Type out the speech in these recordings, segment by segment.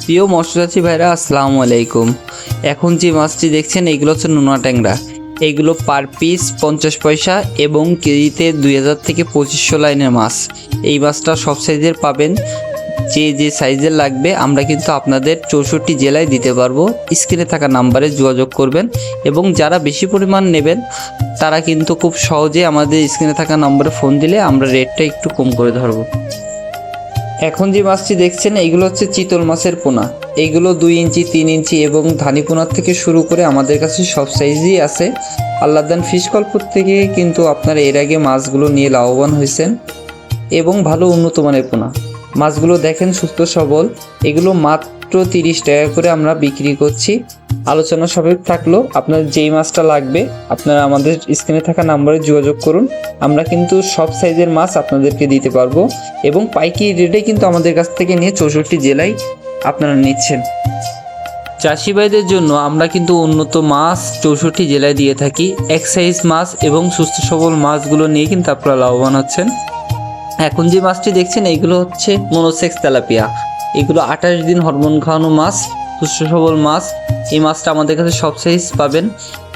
প্রিয় মৎস্যচাষী ভাইরা আসসালামু আলাইকুম। এখন যে মাছটি দেখছেন এইগুলো হচ্ছে নোনা ট্যাংরা। এইগুলো পার পিস 50 পয়সা এবং কেজিতে 2000 থেকে 2500 লাইনের মাছ। এই মাছটা সব সাইজের পাবেন, যে সাইজের লাগবে আমরা কিন্তু আপনাদের 64 জেলায় দিতে পারবো। স্ক্রিনে থাকা নাম্বারে যোগাযোগ করবেন এবং যারা বেশি পরিমাণ নেবেন তারা কিন্তু খুব সহজে আমাদের স্ক্রিনে থাকা নম্বরে ফোন দিলে আমরা রেটটা একটু কম করে ধরবো। এখন যে মাছটি দেখছেন এইগুলো হচ্ছে চিতল মাছের পোনা। এইগুলো 2 ইঞ্চি 3 ইঞ্চি এবং ধানি পোনার থেকে শুরু করে আমাদের কাছে সব সাইজই আছে। আল্লাহদান ফিশ কল্পর থেকে কিন্তু আপনারা এর আগে মাছগুলো নিয়ে লাভবান হয়েছেন এবং ভালো উন্নত মানের পোনা। মাছগুলো দেখেন সুস্থ সবল। এগুলো মাত্র 30 টাকা করে আমরা বিক্রি করছি। আলোচনা সাপেক্ষ থাকলো, আপনার যেই মাছটা লাগবে আপনারা আমাদের স্ক্রিনে থাকা নাম্বারে যোগাযোগ করুন। আমরা কিন্তু সব সাইজের মাছ আপনাদেরকে দিতে পারবো এবং পাইকারি রেটে কিন্তু আমাদের কাছ থেকে নিয়ে 64 জেলায় আপনারা নিচ্ছেন। চাষি ভাইদের জন্য আমরা কিন্তু উন্নত মাছ 64 জেলায় দিয়ে থাকি। এক সাইজ মাছ এবং সুস্থ সবল মাছগুলো নিয়ে কিন্তু আপনারা লাভবান হচ্ছেন। এখন যে মাছটি দেখছেন এইগুলো হচ্ছে মনোসেক্স তেলাপিয়া। এগুলো 28 দিন হরমোন খাওয়ানো মাছ, সুস্থ সবল মাছ। এই মাছটা আমাদের কাছে সব সাইজ পাবেন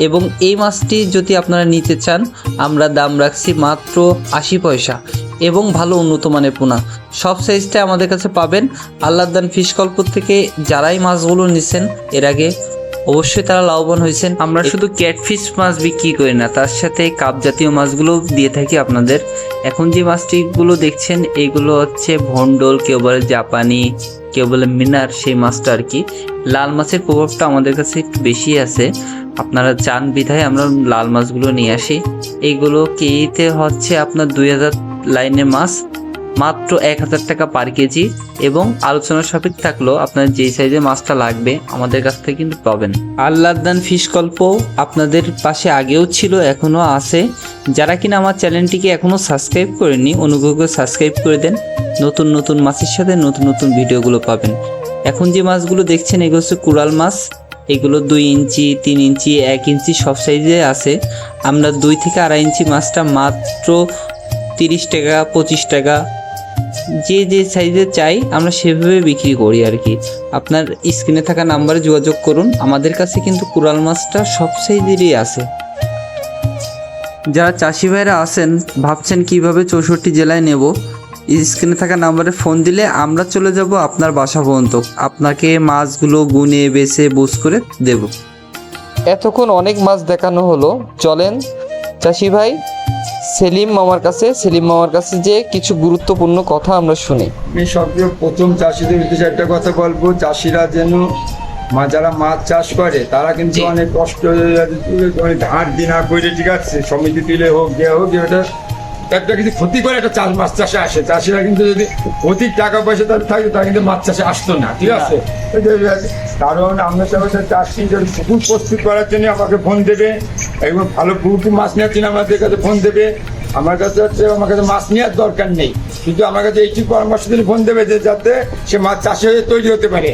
এবং এই মাছটি যদি আপনারা নিতে চান আমরা দাম রাখছি মাত্র 80 পয়সা এবং ভালো উন্নত মানের পোনা। সব সাইজটা আমাদের কাছে পাবেন। আল্লাহদান ফিশ কল্প থেকে যারাই মাছগুলো নিছেন এর আগে অবশ্যই তারা লাভবান হয়েছেন। আমরা শুধু ক্যাটফিশ মাছ বিক্রি করি না, তার সাথে কাপ জাতীয় মাছগুলো দিয়ে থাকি আপনাদের। এখন যে মাছটিগুলো দেখছেন এইগুলো হচ্ছে ভন্ডল, কেউ বলে জাপানি, কেউ বলে মিনার, সেই মাছটা আর কি। লাল মাছের প্রভাবটা আমাদের কাছে একটু বেশি আছে, আপনারা চান বিধায় আমরা লাল মাছগুলো নিয়ে আসি। এইগুলো কেজিতে হচ্ছে আপনার 2000 লাইনের মাছ, মাত্র 1000 টাকা পার কেজি এবং আলোচনার সাপেক্ষ থাকলো আপনার যেই সাইজের মাছটা লাগবে আমাদের কাছ থেকে কিন্তু পাবেন। আল্লাহদান ফিশ কল্প আপনাদের পাশে আগেও ছিল, এখনও আছে। যারা কিনা আমার চ্যানেলটিকে এখনও সাবস্ক্রাইব করেনি অনুগ্রহ করে সাবস্ক্রাইব করে দেন। নতুন নতুন মাছের সাথে নতুন নতুন ভিডিওগুলো পাবেন। এখন যে মাছগুলো দেখছেন এগুলো হচ্ছে কুড়াল মাছ। এগুলো 2 ইঞ্চি 3 ইঞ্চি 1 ইঞ্চি সব সাইজে আছে। আমরা 2 থেকে 2.5 ইঞ্চি মাছটা মাত্র 30 টাকা 25 টাকা যে সাইজে চাই আমরা সেভাবে বিক্রি করি আর কি। আপনার স্ক্রিনে থাকা নাম্বারে যোগাযোগ করুন। আমাদের কাছে কিন্তু কুড়াল মাছটা সব সাইজেরই আছে। যারা চাষি ভাইরা আছেন ভাবছেন কিভাবে 64 জেলায় নেব, স্ক্রিনে থাকা নাম্বারে ফোন দিলে আমরা চলে যাব আপনার বাসা পর্যন্ত, আপনাকে মাছগুলো গুনে বেছে বুঝ করে দেব। এতক্ষণ অনেক মাছ দেখানো হলো, চলেন চাষি ভাই সেলিম মামার কাছে যে কিছু গুরুত্বপূর্ণ কথা আমরা শুনি। আমি সবচেয়ে প্রথম চাষিদের উদ্দেশ্যে একটা কথা বলবো, চাষিরা যেন যারা মাছ চাষ করে তারা কিন্তু অনেক কষ্ট ধার দিনা করে, ঠিক আছে, সমিতি তুলে হোক দেওয়া হোক, এটা একটা কিছু ক্ষতি করে একটা মাছ চাষে আসে। চাষিরা কিন্তু যদি অধিক টাকা পয়সা তাদের থাকে তারা কিন্তু মাছ চাষে আসতো না, ঠিক আছে। কারণ আমরা সবাই চাষি যদি পুকুর প্রস্তুত করার জন্য আমাকে ফোন দেবে এবং ভালো পুকুর মাছ নেওয়ার জন্য আমাদের কাছে ফোন দেবে। আমার কাছে হচ্ছে আমার কাছে মাছ নেওয়ার দরকার নেই, কিন্তু আমার কাছে এইটুকু পরামর্শ দিলে ফোন দেবে যে যাতে সে মাছ চাষে হয়ে তৈরি হতে পারে।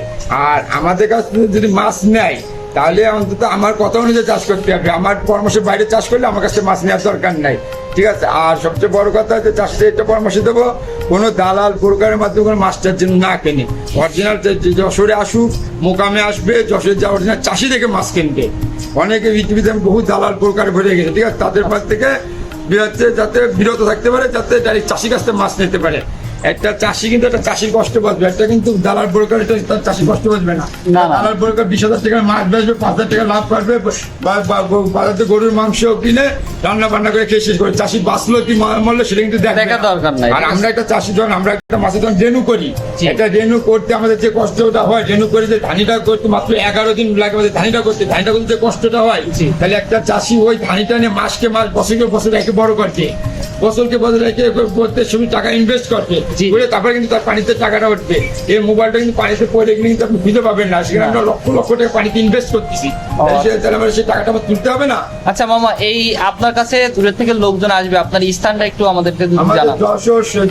আর আমাদের কাছে যদি মাছ নেয় তাহলে অন্তত আমার কথা অনুযায়ী চাষ করতে হবে। আমার পরামর্শের বাইরে চাষ করলে আমার কাছে মাছ নেওয়ার দরকার নাই, ঠিক আছে। আর সবচেয়ে বড় কথা হচ্ছে চাষিদের একটা পরামর্শ দেবো, কোনো দালাল ব্রোকারের মাধ্যমে কোনো মাছটার জন্য না কেনে। অরিজিনাল যশোরে আসুক, মোকামে আসবে, যশোরে যা অরিজিনাল চাষি থেকে মাছ কিনবে। অনেকে পৃথিবীতে বহু দালাল ব্রোকারে ভরে গেছে, ঠিক আছে। তাদের কাছ থেকে যাতে বিরত থাকতে পারে, যাতে ডাইরেক্ট চাষির কাছ থেকে মাছ নিতে পারে। একটা চাষি কিন্তু একটা চাষির কষ্ট বাঁচবে, একটা কিন্তু দালাল ব্রোকার তার চাষির কষ্ট বাঁচবে না। দালাল ব্রোকার 20,000 টাকা মাছ বেচবে, 5,000 টাকা লাভ করবে, বাজারে গরুর মাংস কিনে রান্না বান্না করে খেয়ে শেষ করে। চাষি বাঁচলো কি মরলো সেটা কিন্তু দেখা দরকার নাই। আর আমরা একটা চাষি যখন আমরা একটা মাছের যখন রেনু করি, একটা রেনু করতে আমাদের যে কষ্টটা হয়, রেনু করে যে ধানিটা করতে মাত্র 11 দিন লাগে আমাদের ধানিটা করতে যে কষ্টটা হয়, তাহলে একটা চাষি ওই ধানিটা নিয়ে মাসকে মাস বছরকে বছর একে বড় করছে, ফসলকে বছর একে করতে সময় টাকা ইনভেস্ট করতে করে, তারপরে কিন্তু তার পানিতে টাকাটা উঠবে। এই মোবাইলটা কিন্তু পানিতে পড়ে গেলে কিন্তু আপনি খুঁজে পাবেন না, সেখানে আমরা লক্ষ লক্ষ টাকা পানিতে ইনভেস্ট করতেছি, তাহলে আমরা সেই টাকাটা আমার তুলতে হবে না। আচ্ছা মামা, এই আপনার কাছে দূরের থেকে লোকজন আসবে, আপনার স্থানটা একটু আমাদেরকে জানান।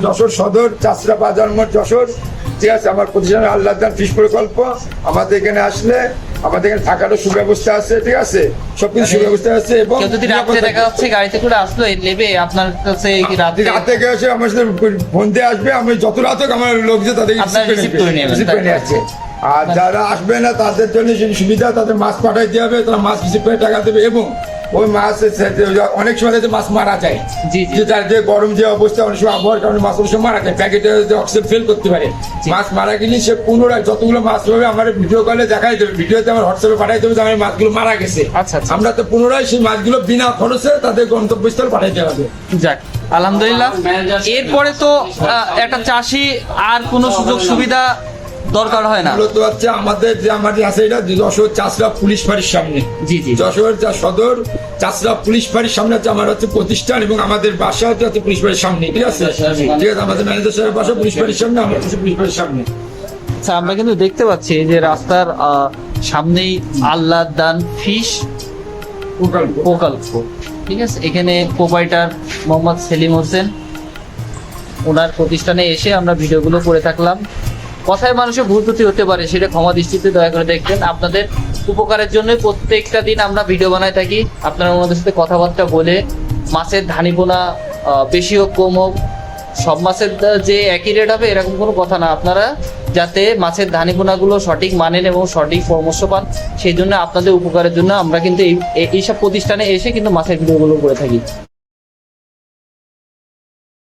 যশোর সদর, চাষরা বাজার মোড়, যশোর, ঠিক আছে। আমার প্রতিষ্ঠান আল্লাহদান ফিশ প্রকল্প। আমাদের এখানে আসলে আমাদের এখানে থাকারও সুব্যবস্থা আছে, ঠিক আছে, সবকিছু সুব্যবস্থা আছে। এবং যদি রাতে দেখা যাচ্ছে গাড়িতে করে আসলো নেবে আপনার কাছে, রাতে গেছে আমার সাথে ফোন দিয়ে আসবে, আমি যত রাত হোক আমার লোক যে তাদের আর যারা আসবে না তাদের জন্য সুবিধা, তাদের মাছ পাঠাইতে হবে, তারা মাছ রিসিভ করে টাকা দেবে। এবং ওই মাছ অনেক সময় যে মাছ মারা যায়, জি, জি। যে যার যে গরম যে অবস্থা, অনেক সময় আবহাওয়ার কারণে মাছ অনেক সময় মারা যায়, প্যাকেটে অক্সিজেন ফেল করতে পারে। মাছ মারা গেলে সে পুনরায় যতগুলো মাছ হবে আমার ভিডিও কলে দেখাই দেবে, ভিডিওতে আমার হোয়াটসঅ্যাপে পাঠাই দেবে যে আমার এই মাছগুলো মারা গেছে। আচ্ছা, আচ্ছা। আমরা তো পুনরায় সেই মাছগুলো বিনা খরচে তাদের গন্তব্যস্থল পাঠাইতে হবে। যাক, আলহামদুলিল্লাহ। এরপরে তো একটা চাষি আর কোনো সুযোগ সুবিধা দরকার হয় না। মূলত হচ্ছে আমাদের যে আছে এটা যশোর চাষরা পুলিশ ফাঁড়ির সামনে, জি, জি। যশোর সদর চাষরা পুলিশ ফাঁড়ির সামনে হচ্ছে আমার হচ্ছে প্রতিষ্ঠান, এবং আমাদের বাসা হচ্ছে পুলিশ ফাঁড়ির সামনে। ঠিক আছে, ঠিক আছে। আমাদের ম্যানেজার সাহেবের বাসা পুলিশ ফাঁড়ির সামনে, আমরা পুলিশ ফাঁড়ির সামনে। আচ্ছা, আমরা কিন্তু দেখতে পাচ্ছি যে রাস্তার সামনেই আল্লাহ দান ফিশ প্রকল্প। ঠিক আছে, এখানে প্রোপাইটার মোহাম্মদ সেলিম হোসেন, ওনার প্রতিষ্ঠানে এসে আমরা ভিডিওগুলো করে থাকলাম। কথায় মানুষের ভুল ত্রুটি হতে পারে, সেটা ক্ষমা দৃষ্টিতে দয়া করে দেখবেন। আপনাদের উপকারের জন্য প্রত্যেকটা দিন আমরা ভিডিও বানাই থাকি। আপনারা ওনাদের সাথে কথাবার্তা বলে মাছের ধানিপোনা বেশি হোক কম হোক, সব মাছের যে একই রেট হবে এরকম কোনো কথা না। আপনারা যাতে মাছের ধানিপোনাগুলো সঠিক মানেন এবং সঠিক পরামর্শ পান, সেই জন্য আপনাদের উপকারের জন্য আমরা কিন্তু এইসব প্রতিষ্ঠানে এসে কিন্তু মাছের ভিডিওগুলো করে থাকি।